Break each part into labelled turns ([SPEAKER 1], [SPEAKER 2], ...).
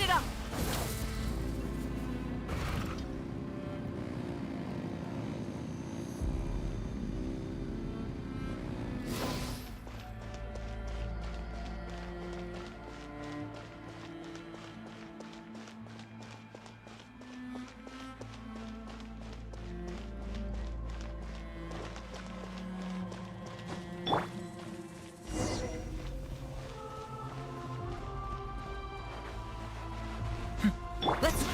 [SPEAKER 1] it up! Let's...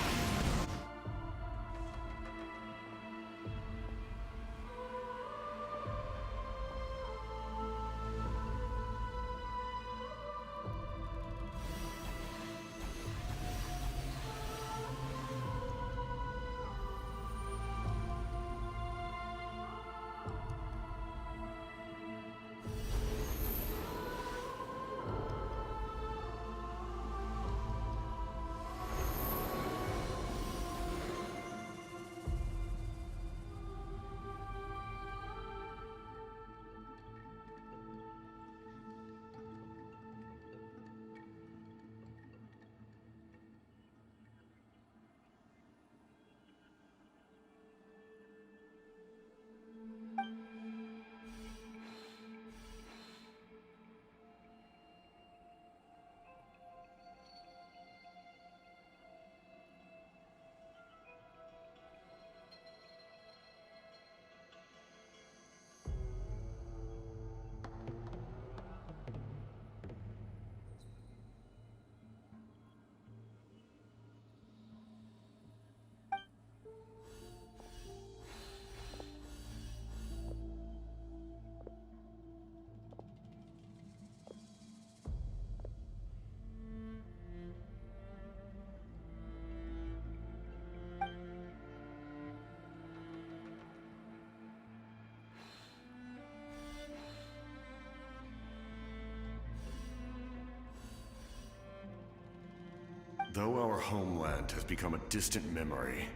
[SPEAKER 2] Though our homeland has become a distant memory,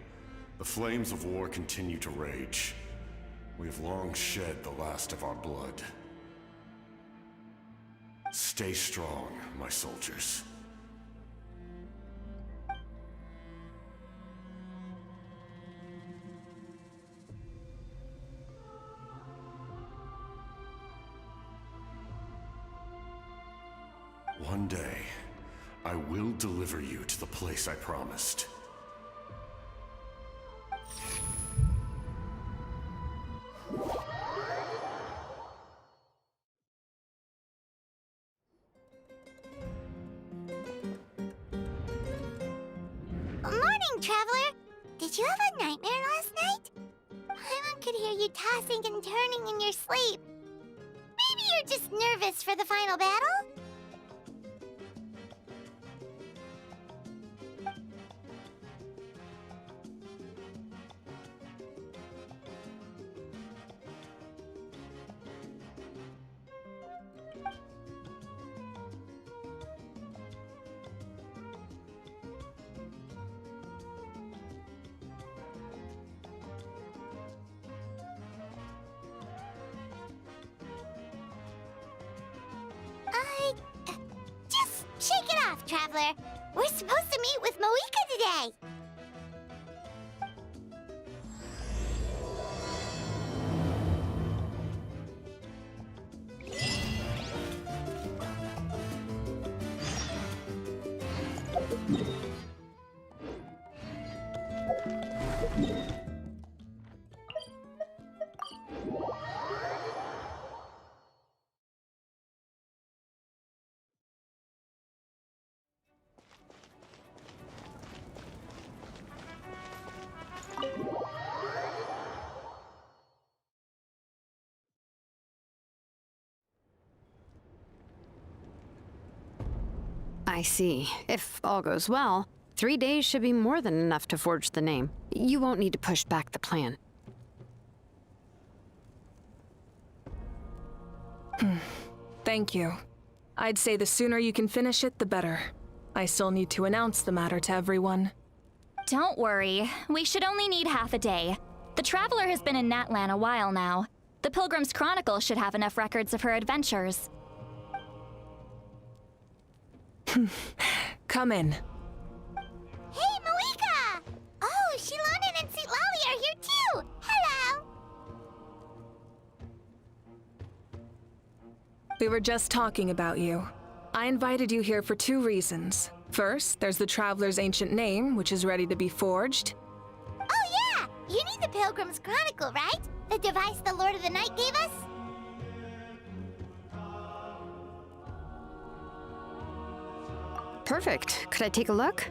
[SPEAKER 2] the flames of war continue to rage. We have long shed the last of our blood. Stay strong, my soldiers. One day, I will deliver you to the place I promised.
[SPEAKER 3] Morning, Traveler! Did you have a nightmare last night? Paimon could hear you tossing and turning in your sleep. Maybe you're just nervous for the final battle? Just shake it off, Traveler. We're supposed to meet with Moika today.
[SPEAKER 4] I see. If all goes well, 3 days should be more than enough to forge the name. You won't need to push back the plan.
[SPEAKER 5] Thank you. I'd say the sooner you can finish it, the better. I still need to announce the matter to everyone.
[SPEAKER 6] Don't worry. We should only need half a day. The Traveler has been in Natlan a while now. The Pilgrim's Chronicle should have enough records of her adventures.
[SPEAKER 5] Come in. We were just talking about you. I invited you here for 2 reasons. First, there's the Traveler's ancient name, which is ready to be forged.
[SPEAKER 3] Oh yeah! You need the Pilgrim's Chronicle, right? The device the Lord of the Night gave us?
[SPEAKER 4] Perfect. Could I take a look?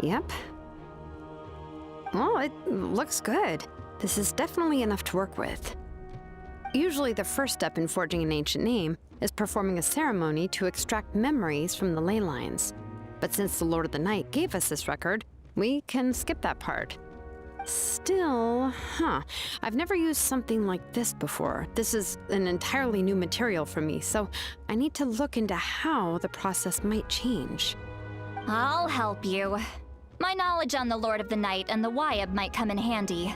[SPEAKER 4] Yep. Well, it looks good. This is definitely enough to work with. Usually the first step in forging an ancient name is performing a ceremony to extract memories from the ley lines. But since the Lord of the Night gave us this record, we can skip that part. Still, I've never used something like this before. This is an entirely new material for me, so I need to look into how the process might change.
[SPEAKER 6] I'll help you. My knowledge on the Lord of the Night and the Wyab might come in handy.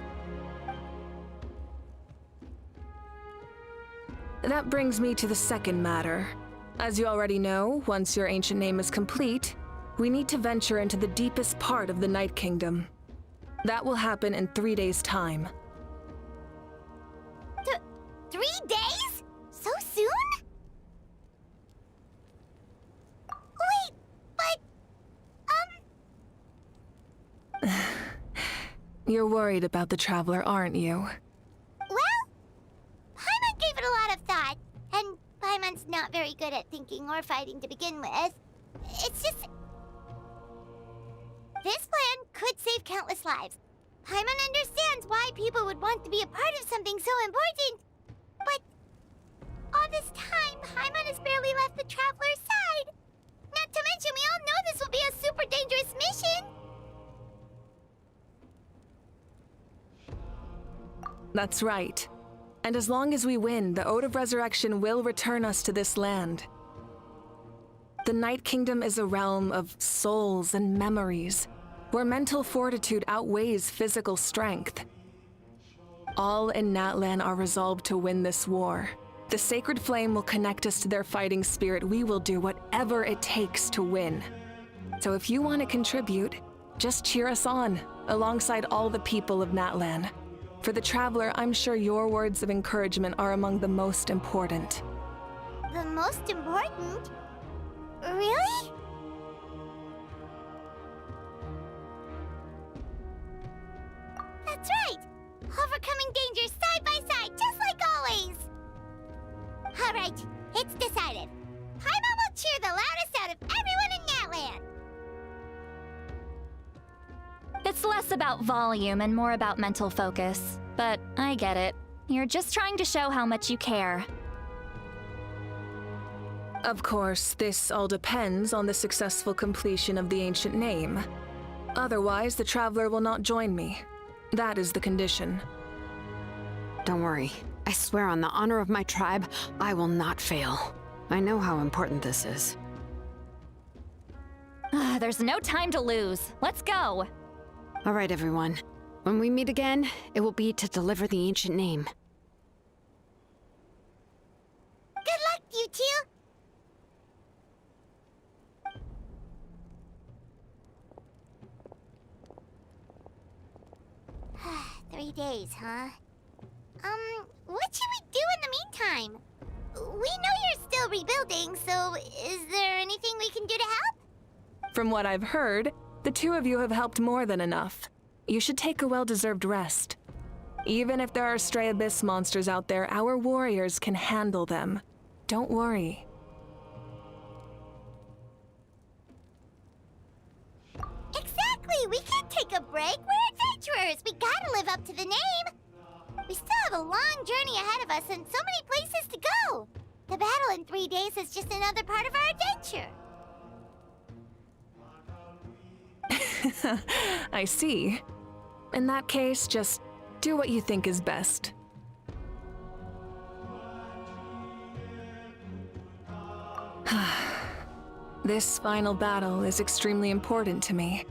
[SPEAKER 5] That brings me to the second matter. As you already know, once your ancient name is complete, we need to venture into the deepest part of the Night Kingdom. That will happen in 3 days' time.
[SPEAKER 3] 3 days? So soon? Wait, but...
[SPEAKER 5] You're worried about the Traveler, aren't you?
[SPEAKER 3] Well, Paimon gave it a lot of thought, and Paimon's not very good at thinking or fighting to begin with. It's just... This plan could save countless lives. Paimon understands why people would want to be a part of something so important. But all this time, Paimon has barely left the Traveler's side. Not to mention, we all know this will be a super dangerous mission.
[SPEAKER 5] That's right. And as long as we win, the Ode of Resurrection will return us to this land. The Night Kingdom is a realm of souls and memories, where mental fortitude outweighs physical strength. All in Natlan are resolved to win this war. The sacred flame will connect us to their fighting spirit. We will do whatever it takes to win. So if you want to contribute, just cheer us on, alongside all the people of Natlan. For the Traveler, I'm sure your words of encouragement are among the most important.
[SPEAKER 3] The most important? Really? That's right! Overcoming dangers side by side, just like always! Alright, it's decided. Paimon will cheer the loudest out of everyone in Natlan!
[SPEAKER 6] It's less about volume and more about mental focus. But I get it. You're just trying to show how much you care.
[SPEAKER 5] Of course, this all depends on the successful completion of the ancient name. Otherwise, the Traveler will not join me. That is the condition.
[SPEAKER 4] Don't worry. I swear on the honor of my tribe, I will not fail. I know how important this is.
[SPEAKER 6] There's no time to lose. Let's go.
[SPEAKER 4] All right, everyone. When we meet again, it will be to deliver the ancient name.
[SPEAKER 3] Good luck, you two! 3 days, huh? What should we do in the meantime? We know you're still rebuilding, so is there anything we can do to help?
[SPEAKER 5] From what I've heard, the 2 of you have helped more than enough. You should take a well-deserved rest. Even if there are stray abyss monsters out there, our warriors can handle them. Don't worry.
[SPEAKER 3] Exactly! We can't take a break! We're adventurers! We gotta live up to the name! We still have a long journey ahead of us and so many places to go! The battle in 3 days is just another part of our adventure!
[SPEAKER 5] I see. In that case, just do what you think is best. This final battle is extremely important to me.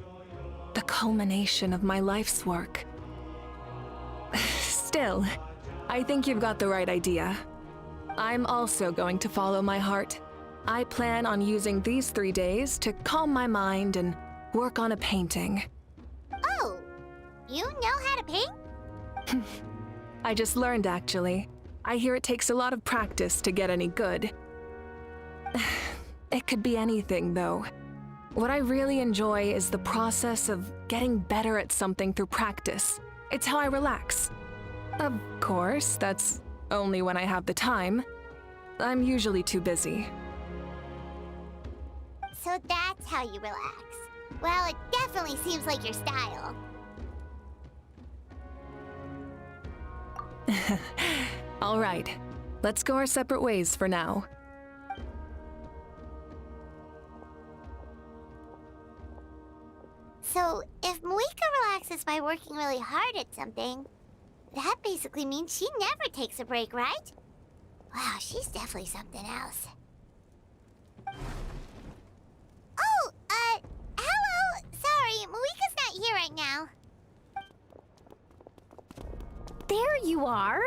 [SPEAKER 5] The culmination of my life's work. Still, I think you've got the right idea. I'm also going to follow my heart. I plan on using these 3 days to calm my mind and work on a painting.
[SPEAKER 3] Oh! You know how to paint?
[SPEAKER 5] I just learned, actually. I hear it takes a lot of practice to get any good. It could be anything, though. What I really enjoy is the process of getting better at something through practice. It's how I relax. Of course, that's only when I have the time. I'm usually too busy.
[SPEAKER 3] So that's how you relax. Well, it definitely seems like your style.
[SPEAKER 5] All right, let's go our separate ways for now.
[SPEAKER 3] So, if Moika relaxes by working really hard at something, that basically means she never takes a break, right? Wow, she's definitely something else. Oh, hello! Sorry, Moika's not here right now.
[SPEAKER 6] There you are.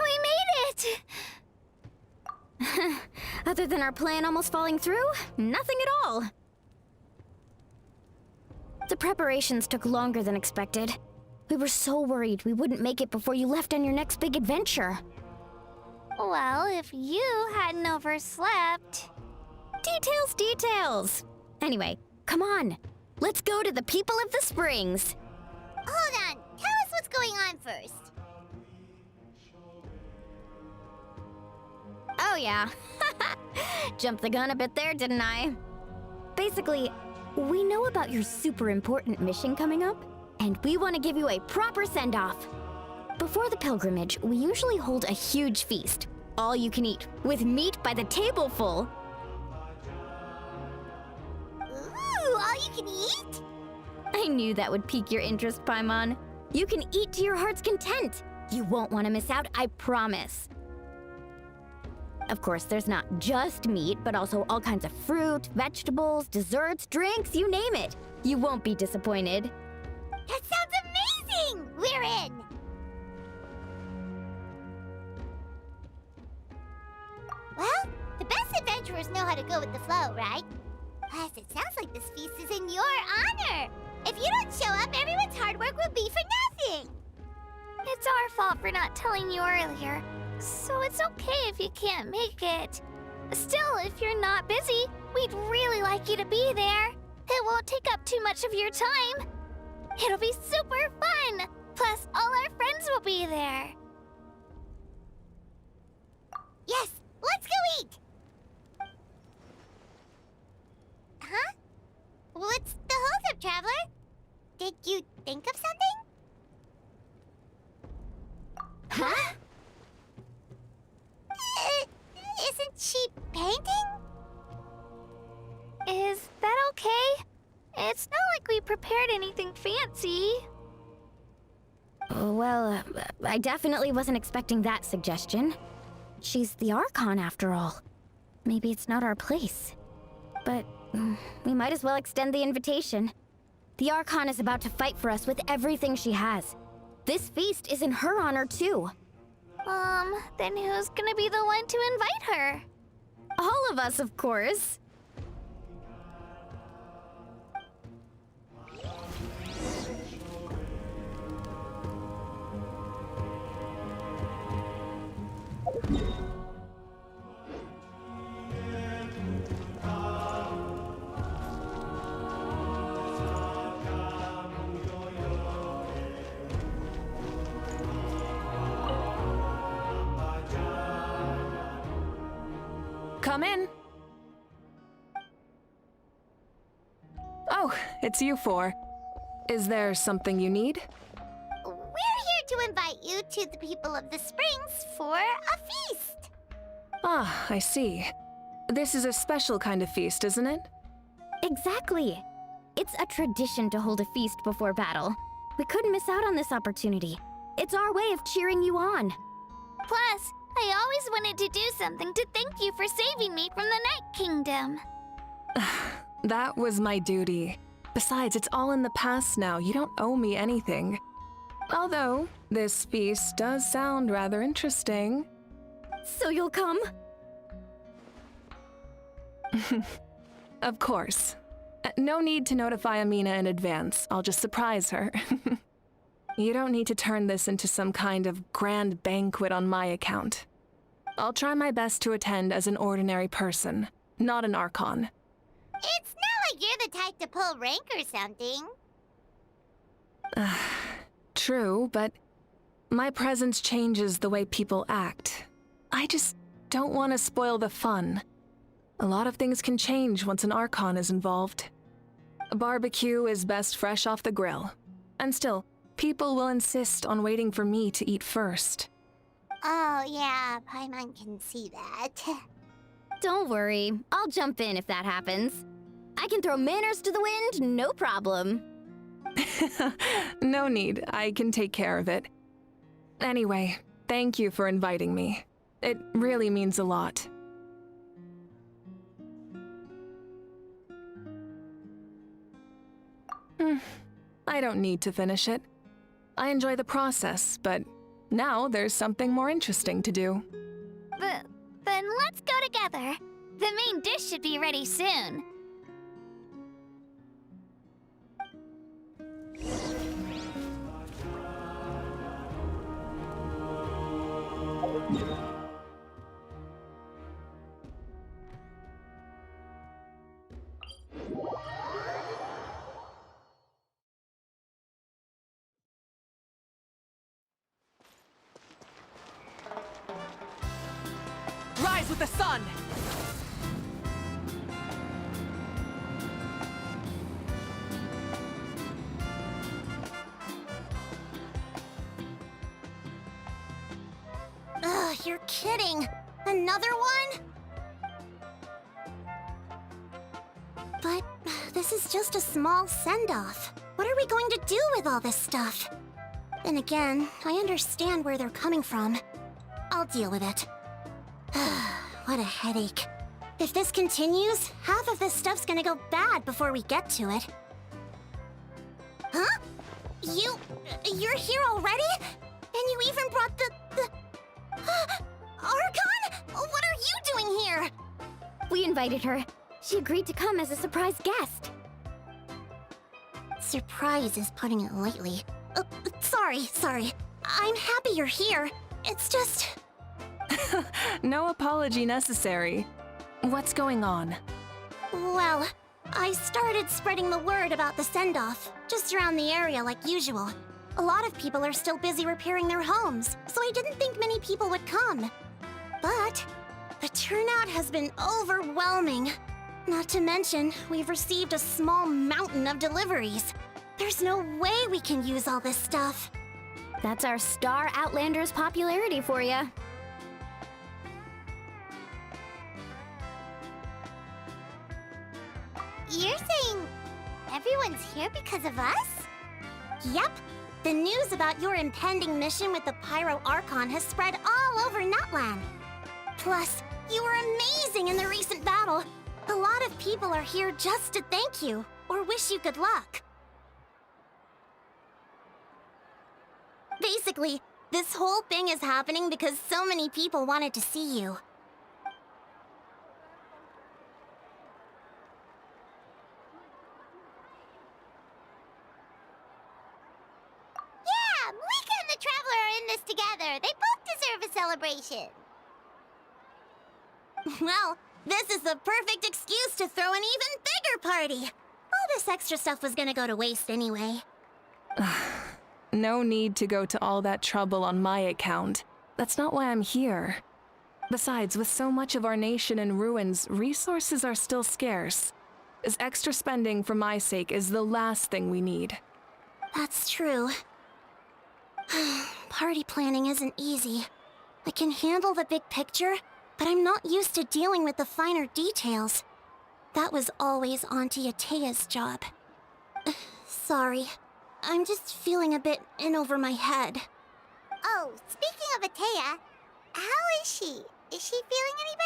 [SPEAKER 3] We made it!
[SPEAKER 6] Other than our plan almost falling through, nothing at all. The preparations took longer than expected. We were so worried we wouldn't make it before you left on your next big adventure.
[SPEAKER 3] Well, if you hadn't overslept...
[SPEAKER 6] Details, details! Anyway, come on. Let's go to the people of the springs.
[SPEAKER 3] Hold on, tell us what's going on first.
[SPEAKER 6] Oh yeah. Jumped the gun a bit there, didn't I? Basically, we know about your super important mission coming up, and we want to give you a proper send-off. Before the pilgrimage, we usually hold a huge feast, all you can eat, with meat by the tableful.
[SPEAKER 3] Ooh, all you can eat?
[SPEAKER 6] I knew that would pique your interest, Paimon. You can eat to your heart's content. You won't want to miss out, I promise. Of course, there's not just meat, but also all kinds of fruit, vegetables, desserts, drinks, you name it. You won't be disappointed.
[SPEAKER 3] That sounds amazing! We're in! Well, the best adventurers know how to go with the flow, right? Plus, it sounds like this feast is in your honor! If you don't show up, everyone's hard work will be for nothing! It's our fault for not telling you earlier, so it's okay if you can't make it. Still, if you're not busy, we'd really like you to be there. It won't take up too much of your time. It'll be super fun! Plus, all our friends will be there. Yes, let's go eat! Huh? What's the holdup, Traveler? Did you think of something? Huh? Isn't she painting? Is that okay? It's not like we prepared anything fancy.
[SPEAKER 6] Well, I definitely wasn't expecting that suggestion. She's the Archon, after all. Maybe it's not our place. But we might as well extend the invitation. The Archon is about to fight for us with everything she has. This feast is in her honor, too.
[SPEAKER 3] Then who's gonna be the one to invite her?
[SPEAKER 6] All of us, of course.
[SPEAKER 5] Come in. Oh, it's you four. Is there something you need?
[SPEAKER 3] We're here to invite you to the people of the springs for a feast.
[SPEAKER 5] Ah, I see. This is a special kind of feast, isn't it?
[SPEAKER 6] Exactly. It's a tradition to hold a feast before battle. We couldn't miss out on this opportunity. It's our way of cheering you on.
[SPEAKER 3] Plus, I always wanted to do something to thank you for saving me from the Night Kingdom.
[SPEAKER 5] That was my duty. Besides, it's all in the past now. You don't owe me anything. Although, this feast does sound rather interesting.
[SPEAKER 6] So you'll come?
[SPEAKER 5] Of course. No need to notify Amina in advance. I'll just surprise her. You don't need to turn this into some kind of grand banquet on my account. I'll try my best to attend as an ordinary person, not an Archon.
[SPEAKER 3] It's not like you're the type to pull rank or something.
[SPEAKER 5] True, but my presence changes the way people act. I just don't want to spoil the fun. A lot of things can change once an Archon is involved. A barbecue is best fresh off the grill. And still, people will insist on waiting for me to eat first.
[SPEAKER 3] Oh, yeah, Paimon can see that.
[SPEAKER 6] Don't worry, I'll jump in if that happens. I can throw manners to the wind, no problem.
[SPEAKER 5] No need, I can take care of it. Anyway, thank you for inviting me. It really means a lot. I don't need to finish it. I enjoy the process, but now there's something more interesting to do.
[SPEAKER 3] Then let's go together. The main dish should be ready soon.
[SPEAKER 5] Rise with the sun!
[SPEAKER 3] Ugh, you're kidding. Another one? But this is just a small send-off. What are we going to do with all this stuff? Then again, I understand where they're coming from. I'll deal with it. What a headache. If this continues, half of this stuff's gonna go bad before we get to it. Huh? You're here already? And you even brought the... Archon? What are you doing here?
[SPEAKER 6] We invited her. She agreed to come as a surprise guest.
[SPEAKER 3] Surprise is putting it lightly. Sorry. I'm happy you're here. It's just...
[SPEAKER 5] No apology necessary. What's going on?
[SPEAKER 3] Well, I started spreading the word about the send-off, just around the area like usual. A lot of people are still busy repairing their homes, so I didn't think many people would come. But the turnout has been overwhelming. Not to mention, we've received a small mountain of deliveries. There's no way we can use all this stuff.
[SPEAKER 6] That's our Star Outlander's popularity for you.
[SPEAKER 3] You're saying everyone's here because of us? Yep. The news about your impending mission with the Pyro Archon has spread all over Nutland. Plus, you were amazing in the recent battle. A lot of people are here just to thank you, or wish you good luck. Basically, this whole thing is happening because so many people wanted to see you. Yeah, Malika and the Traveler are in this together. They both deserve a celebration. Well, this is the perfect excuse to throw an even bigger party. All this extra stuff was gonna go to waste anyway.
[SPEAKER 5] No need to go to all that trouble on my account. That's not why I'm here. Besides, with so much of our nation in ruins, resources are still scarce. This extra spending for my sake is the last thing we need.
[SPEAKER 3] That's true. Party planning isn't easy. I can handle the big picture, but I'm not used to dealing with the finer details. That was always Auntie Atea's job. Sorry. I'm just feeling a bit in over my head. Oh, speaking of Atea, how is she? Is she feeling any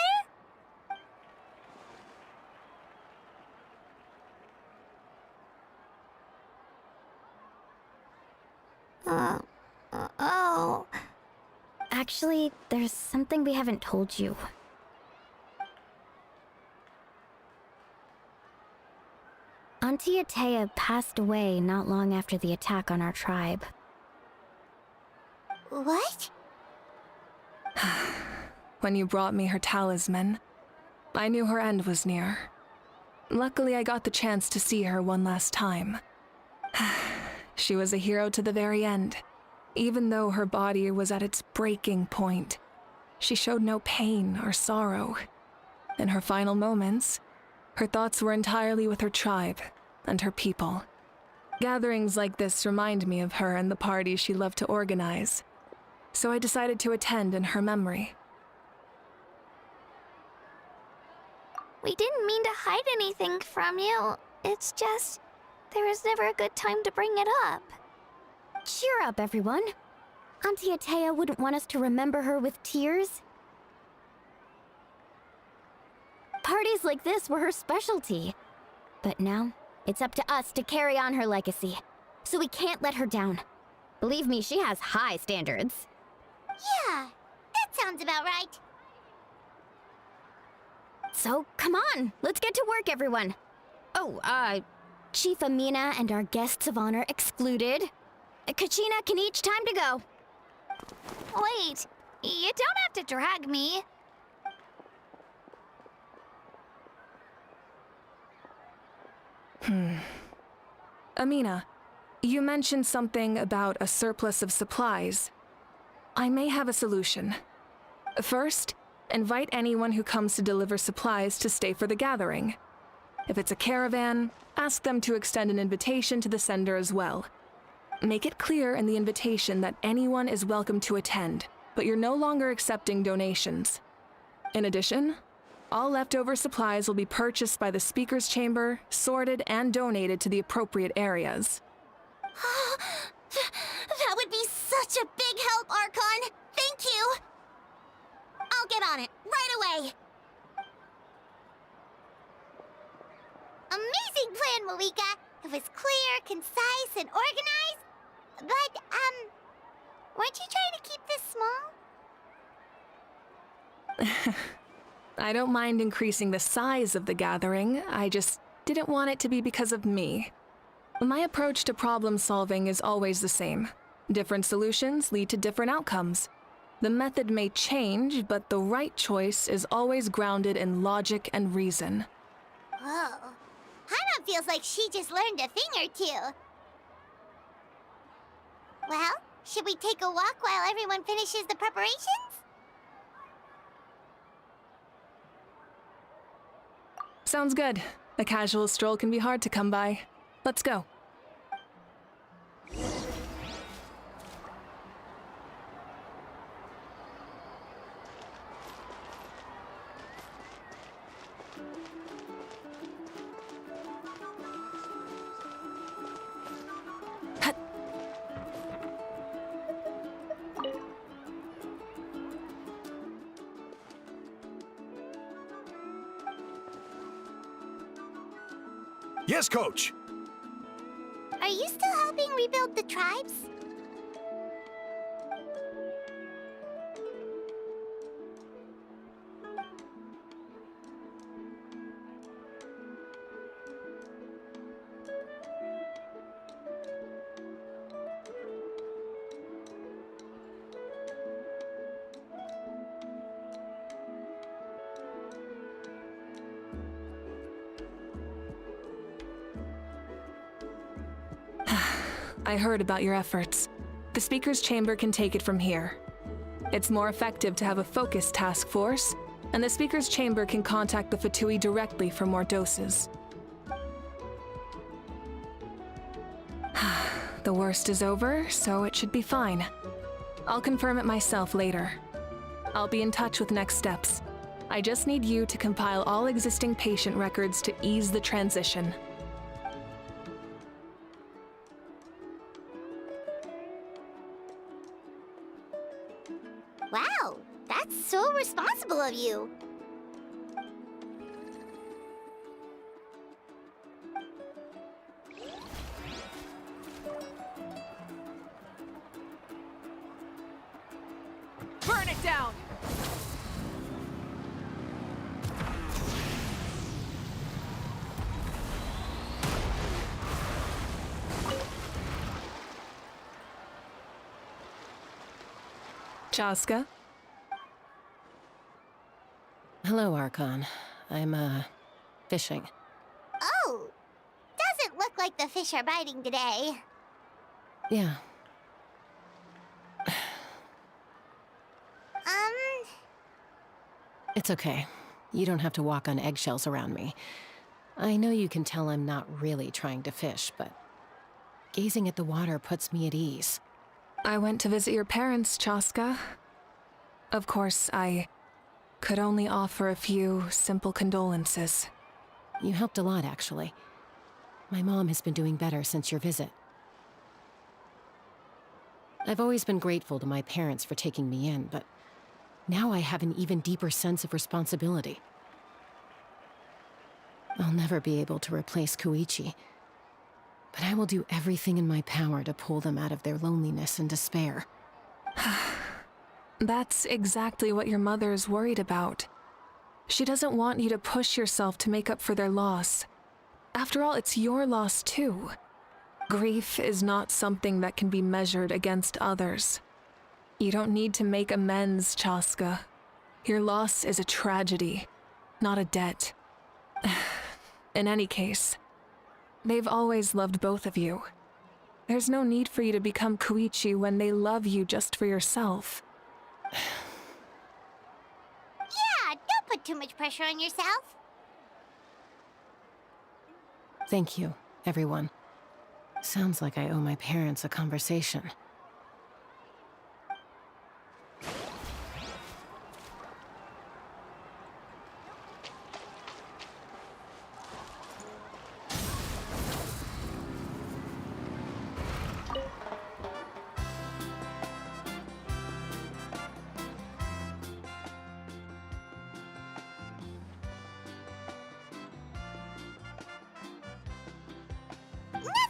[SPEAKER 3] better? Oh.
[SPEAKER 6] Actually, there's something we haven't told you. Auntie Atea passed away not long after the attack on our tribe.
[SPEAKER 3] What?
[SPEAKER 5] When you brought me her talisman, I knew her end was near. Luckily, I got the chance to see her one last time. She was a hero to the very end. Even though her body was at its breaking point, she showed no pain or sorrow. In her final moments, her thoughts were entirely with her tribe and her people. Gatherings like this remind me of her and the parties she loved to organize, so I decided to attend in her memory.
[SPEAKER 3] We didn't mean to hide anything from you. It's just, there was never a good time to bring it up.
[SPEAKER 6] Cheer up, everyone. Auntie Atea wouldn't want us to remember her with tears. Parties like this were her specialty. But now, it's up to us to carry on her legacy. So we can't let her down. Believe me, she has high standards.
[SPEAKER 3] Yeah, that sounds about right.
[SPEAKER 6] So, come on, let's get to work, everyone. Oh, Chief Amina and our guests of honor excluded. Kachina can each time to go.
[SPEAKER 3] Wait, you don't have to drag me.
[SPEAKER 5] Amina, you mentioned something about a surplus of supplies. I may have a solution. First, invite anyone who comes to deliver supplies to stay for the gathering. If it's a caravan, ask them to extend an invitation to the sender as well. Make it clear in the invitation that anyone is welcome to attend, but you're no longer accepting donations. In addition, all leftover supplies will be purchased by the speaker's chamber, sorted, and donated to the appropriate areas.
[SPEAKER 3] That would be such a big help, Archon. Thank you. I'll get on it right away. Amazing plan, Malika. It was clear, concise, and organized. But, weren't you trying to keep this small?
[SPEAKER 5] I don't mind increasing the size of the gathering, I just didn't want it to be because of me. My approach to problem solving is always the same. Different solutions lead to different outcomes. The method may change, but the right choice is always grounded in logic and reason.
[SPEAKER 3] Whoa. Hana feels like she just learned a thing or two. Well, should we take a walk while everyone finishes the preparations?
[SPEAKER 5] Sounds good. A casual stroll can be hard to come by. Let's go.
[SPEAKER 1] Yes, Coach!
[SPEAKER 3] Are you still helping rebuild the tribes?
[SPEAKER 5] I heard about your efforts. The speaker's chamber can take it from here. It's more effective to have a focused task force, and the speaker's chamber can contact the Fatui directly for more doses. The worst is over, so it should be fine. I'll confirm it myself later. I'll be in touch with next steps. I just need you to compile all existing patient records to ease the transition.
[SPEAKER 3] Wow, that's so responsible of you.
[SPEAKER 5] Burn it down! Chaska.
[SPEAKER 1] Hello, Archon. I'm, fishing.
[SPEAKER 3] Oh, doesn't look like the fish are biting today.
[SPEAKER 1] Yeah. It's okay. You don't have to walk on eggshells around me. I know you can tell I'm not really trying to fish, but gazing at the water puts me at ease.
[SPEAKER 5] I went to visit your parents, Chaska. Of course, I could only offer a few simple condolences.
[SPEAKER 1] You helped a lot, actually. My mom has been doing better since your visit. I've always been grateful to my parents for taking me in, but now I have an even deeper sense of responsibility. I'll never be able to replace Koichi, but I will do everything in my power to pull them out of their loneliness and despair.
[SPEAKER 5] That's exactly what your mother is worried about. She doesn't want you to push yourself to make up for their loss. After all, it's your loss too. Grief is not something that can be measured against others. You don't need to make amends, Chaska. Your loss is a tragedy, not a debt. In any case, they've always loved both of you. There's no need for you to become Koichi when they love you just for yourself.
[SPEAKER 3] Yeah, don't put too much pressure on yourself.
[SPEAKER 1] Thank you, everyone. Sounds like I owe my parents a conversation.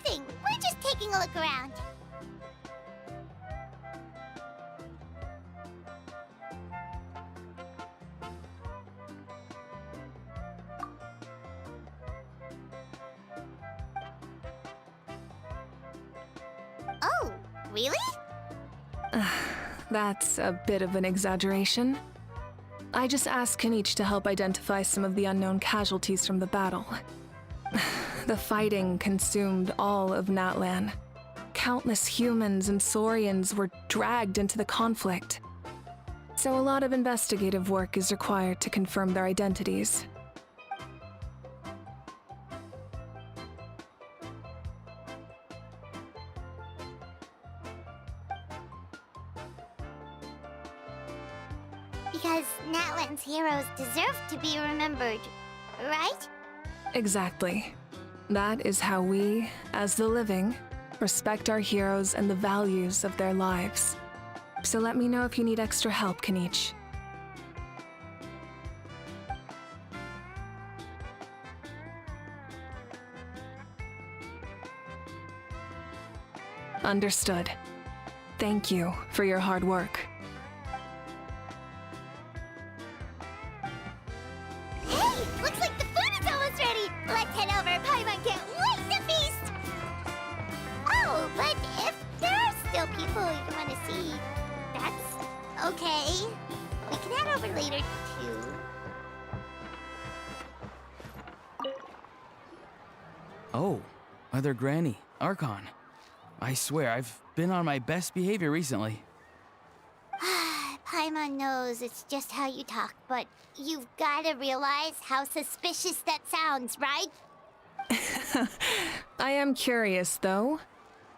[SPEAKER 3] Nothing. We're just taking a look around. Oh, really?
[SPEAKER 5] That's a bit of an exaggeration. I just asked Kenichi to help identify some of the unknown casualties from the battle. The fighting consumed all of Natlan. Countless humans and Saurians were dragged into the conflict. So a lot of investigative work is required to confirm their identities.
[SPEAKER 3] Because Natlan's heroes deserve to be remembered, right?
[SPEAKER 5] Exactly. That is how we, as the living, respect our heroes and the values of their lives. So let me know if you need extra help, Kenichi. Understood. Thank you for your hard work.
[SPEAKER 3] Hey, looks like the food is almost ready. Let's head over. Paimon can't wait to feast. Oh, but if there are still people you want to see, that's okay. We can head over later too.
[SPEAKER 7] Oh, Mother Granny, Archon. I swear, I've been on my best behavior recently.
[SPEAKER 3] Paimon knows it's just how you talk, but you've got to realize how suspicious that sounds, right?
[SPEAKER 5] I am curious, though.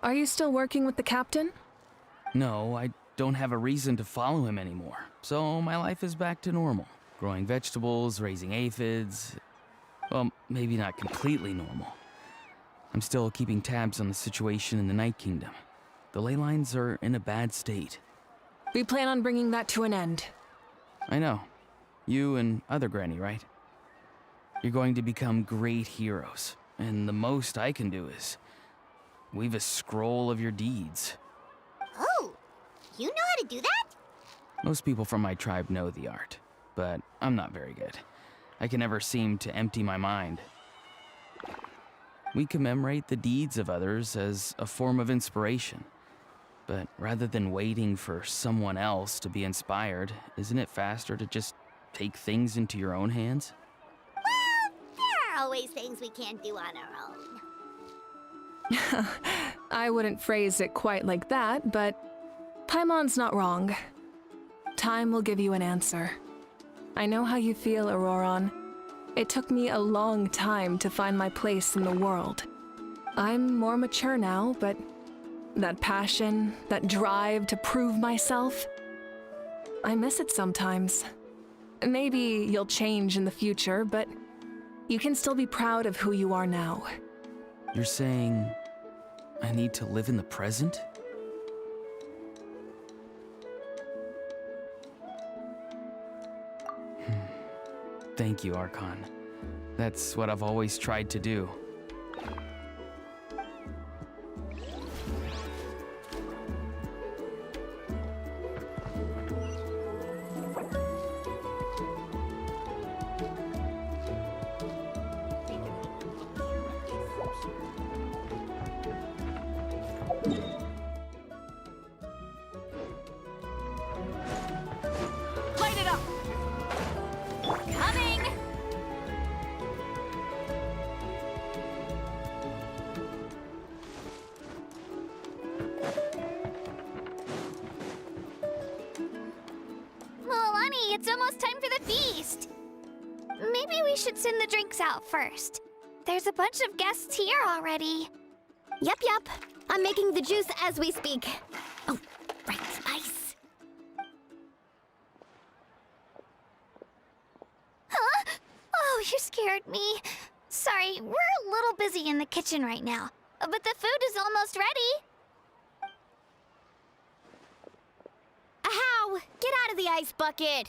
[SPEAKER 5] Are you still working with the captain?
[SPEAKER 7] No, I don't have a reason to follow him anymore, so my life is back to normal. Growing vegetables, raising aphids. Well, maybe not completely normal. I'm still keeping tabs on the situation in the Night Kingdom. The ley lines are in a bad state.
[SPEAKER 5] We plan on bringing that to an end.
[SPEAKER 7] I know. You and other Granny, right? You're going to become great heroes, and the most I can do is weave a scroll of your deeds.
[SPEAKER 3] Oh, you know how to do that?
[SPEAKER 7] Most people from my tribe know the art, but I'm not very good. I can never seem to empty my mind. We commemorate the deeds of others as a form of inspiration. But rather than waiting for someone else to be inspired, isn't it faster to just take things into your own hands?
[SPEAKER 3] Well, there are always things we can't do on our own.
[SPEAKER 5] I wouldn't phrase it quite like that, but Paimon's not wrong. Time will give you an answer. I know how you feel, Auroron. It took me a long time to find my place in the world. I'm more mature now, but that passion, that drive to prove myself, I miss it sometimes. Maybe you'll change in the future, but you can still be proud of who you are now.
[SPEAKER 7] You're saying I need to live in the present? Thank you, Archon. That's what I've always tried to do.
[SPEAKER 6] Light it up! Coming!
[SPEAKER 3] Milani, it's almost time for the feast. Maybe we should send the drinks out first. There's a bunch of guests here already.
[SPEAKER 6] Yep. I'm making the juice as we speak. Oh, right, ice.
[SPEAKER 3] Huh? Oh, you scared me. Sorry, we're a little busy in the kitchen right now, but the food is almost ready.
[SPEAKER 6] Ahow! Get out of the ice bucket!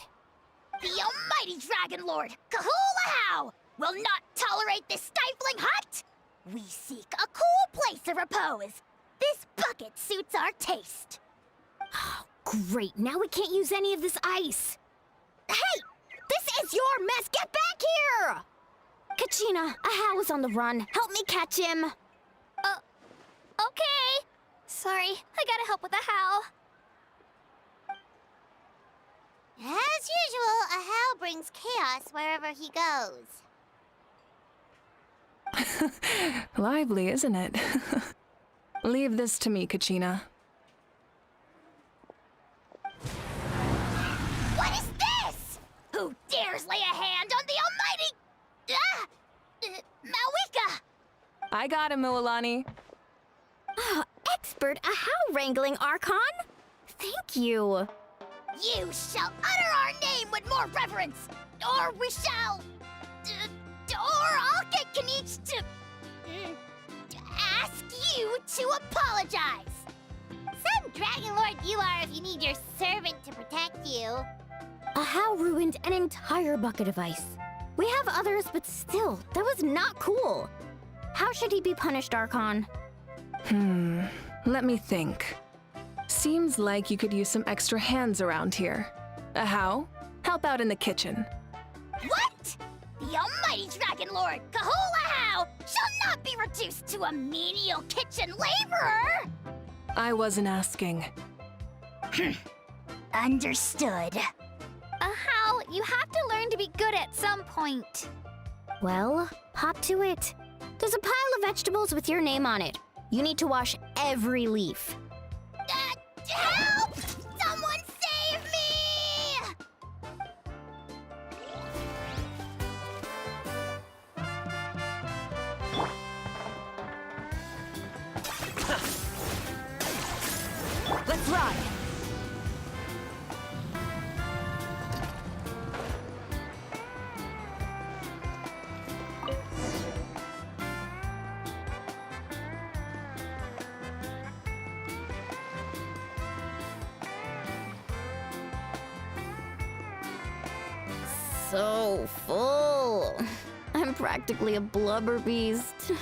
[SPEAKER 3] The almighty Dragon Lord, Kahul will not tolerate this stifling hut. We seek a cool place of repose. This bucket suits our taste.
[SPEAKER 6] Oh, great. Now we can't use any of this ice. Hey! This is your mess! Get back here! Kachina, Ahow is on the run. Help me catch him.
[SPEAKER 3] Okay. Sorry, I gotta help with the how. As usual, Ahau brings chaos wherever he goes.
[SPEAKER 5] Lively, isn't it? Leave this to me, Kachina.
[SPEAKER 3] What is this? Who dares lay a hand on the almighty... Malika!
[SPEAKER 5] I got him, Mualani.
[SPEAKER 6] Expert Ahow wrangling, Archon. Thank you.
[SPEAKER 3] You shall utter our name with more reverence, or we shall... or I'll get Kanich to ask you to apologize. Some Dragon Lord you are if you need your servant to protect you.
[SPEAKER 6] Ahow ruined an entire bucket of ice. We have others, but still, that was not cool. How should he be punished, Archon?
[SPEAKER 5] Let me think. Seems like you could use some extra hands around here. How? Help out in the kitchen.
[SPEAKER 3] What? The almighty Dragon Lord, Kahul shall not be reduced to a menial kitchen laborer!
[SPEAKER 5] I wasn't asking.
[SPEAKER 3] Understood. How? You have to learn to be good at some point.
[SPEAKER 6] Well, hop to it. There's a pile of vegetables with your name on it. You need to wash every leaf.
[SPEAKER 3] Help! Someone save me!
[SPEAKER 6] Let's ride! So full. I'm practically a blubber beast.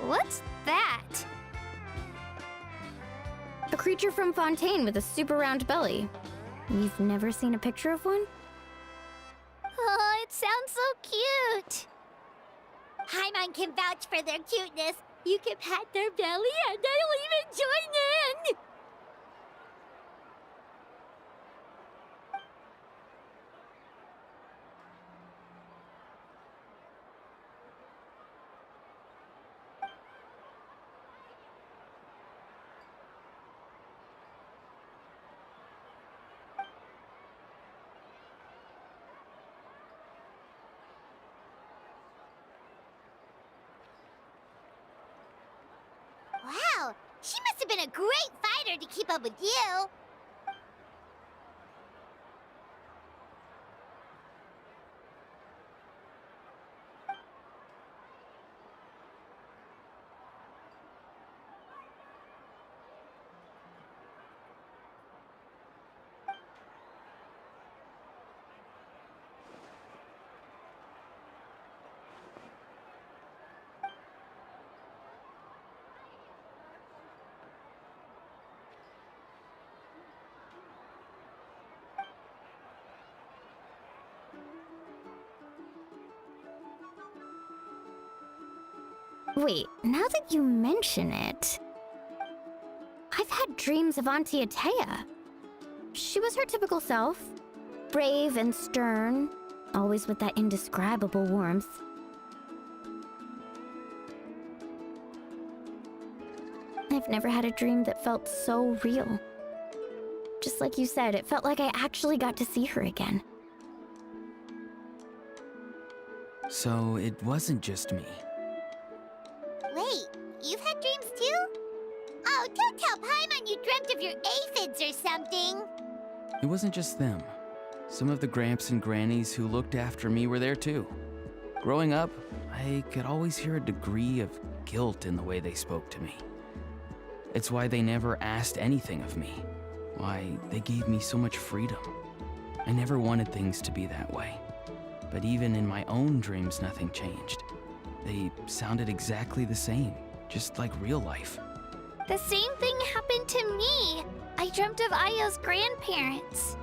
[SPEAKER 3] What's that?
[SPEAKER 6] A creature from Fontaine with a super round belly. You've never seen a picture of one?
[SPEAKER 3] Oh, it sounds so cute. Paimon can vouch for their cuteness. You can pat their belly and I'll even join in! Wow, she must have been a great fighter to keep up with you.
[SPEAKER 6] Wait, now that you mention it, I've had dreams of Auntie Atea. She was her typical self, brave and stern, always with that indescribable warmth. I've never had a dream that felt so real. Just like you said, it felt like I actually got to see her again.
[SPEAKER 7] So it wasn't just me.
[SPEAKER 3] Wait, you've had dreams too? Oh, don't tell Paimon you dreamt of your aphids or something.
[SPEAKER 7] It wasn't just them. Some of the Gramps and Grannies who looked after me were there too. Growing up, I could always hear a degree of guilt in the way they spoke to me. It's why they never asked anything of me. Why they gave me so much freedom. I never wanted things to be that way. But even in my own dreams, nothing changed. They sounded exactly the same, just like real life.
[SPEAKER 3] The same thing happened to me. I dreamt of Io's grandparents.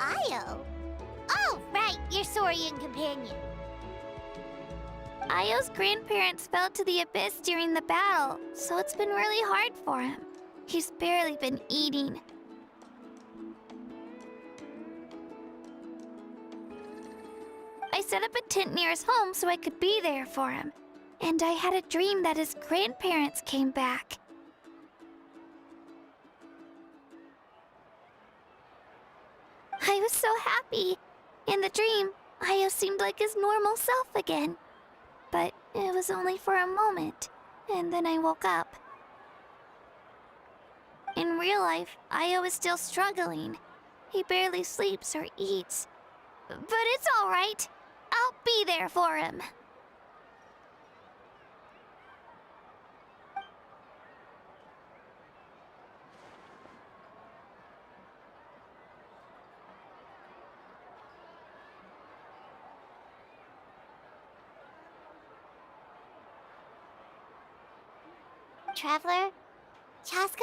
[SPEAKER 3] Io? Oh, right, your Saurian companion. Io's grandparents fell to the abyss during the battle, so it's been really hard for him. He's barely been eating. I set up a tent near his home so I could be there for him. And I had a dream that his grandparents came back. I was so happy. In the dream, Io seemed like his normal self again. But it was only for a moment, and then I woke up. In real life, Io is still struggling. He barely sleeps or eats. But it's all right. I'll be there for him. Traveler? Chaska?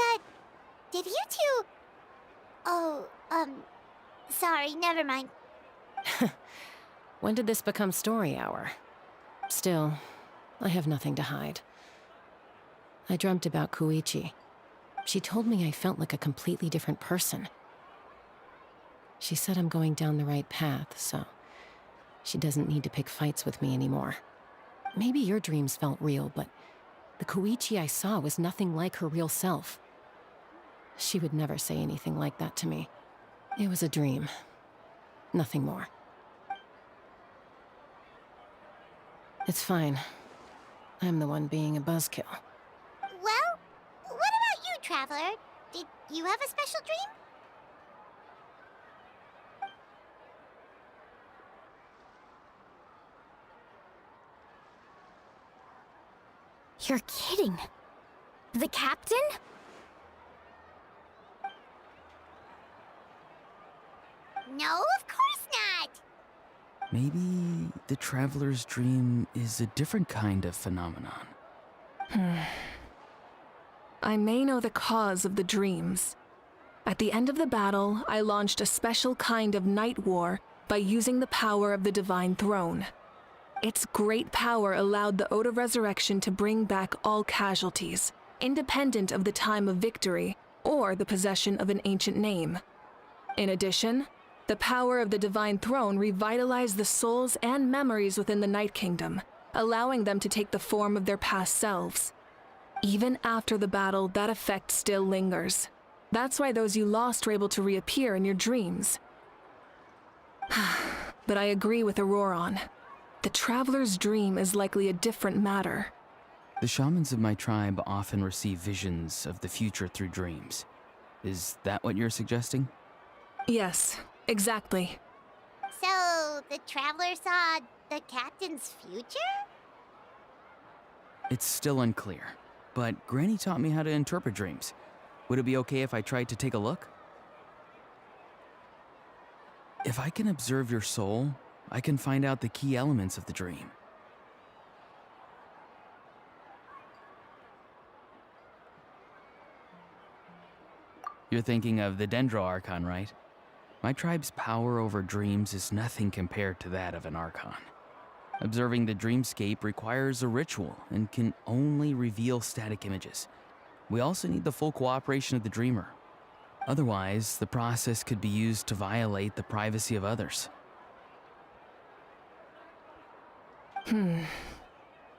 [SPEAKER 3] Did you two... Oh, sorry, never mind.
[SPEAKER 1] When did this become story hour? Still, I have nothing to hide. I dreamt about Koichi. She told me I felt like a completely different person. She said I'm going down the right path, so she doesn't need to pick fights with me anymore. Maybe your dreams felt real, but the Koichi I saw was nothing like her real self. She would never say anything like that to me. It was a dream. Nothing more. It's fine. I'm the one being a buzzkill.
[SPEAKER 3] Well, what about you, Traveler? Did you have a special dream?
[SPEAKER 6] You're kidding. The captain?
[SPEAKER 3] No, of course not!
[SPEAKER 7] Maybe the traveler's dream is a different kind of phenomenon.
[SPEAKER 5] I may know the cause of the dreams. At the end of the battle, I launched a special kind of night war by using the power of the Divine Throne. Its great power allowed the Ode of Resurrection to bring back all casualties, independent of the time of victory or the possession of an ancient name. In addition, the power of the Divine Throne revitalized the souls and memories within the Night Kingdom, allowing them to take the form of their past selves. Even after the battle, that effect still lingers. That's why those you lost were able to reappear in your dreams. But I agree with Auroron. The Traveler's dream is likely a different matter.
[SPEAKER 7] The shamans of my tribe often receive visions of the future through dreams. Is that what you're suggesting?
[SPEAKER 5] Yes, exactly.
[SPEAKER 3] So, the Traveler saw the captain's future?
[SPEAKER 7] It's still unclear, but Granny taught me how to interpret dreams. Would it be okay if I tried to take a look? If I can observe your soul, I can find out the key elements of the dream. You're thinking of the Dendro Archon, right? My tribe's power over dreams is nothing compared to that of an Archon. Observing the dreamscape requires a ritual and can only reveal static images. We also need the full cooperation of the dreamer. Otherwise, the process could be used to violate the privacy of others.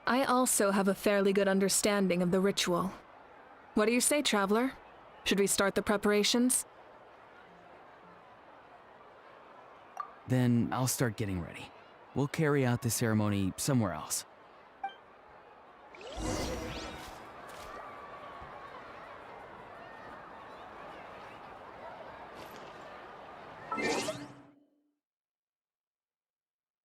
[SPEAKER 5] I also have a fairly good understanding of the ritual. What do you say, Traveler? Should we start the preparations?
[SPEAKER 7] Then I'll start getting ready. We'll carry out the ceremony somewhere else.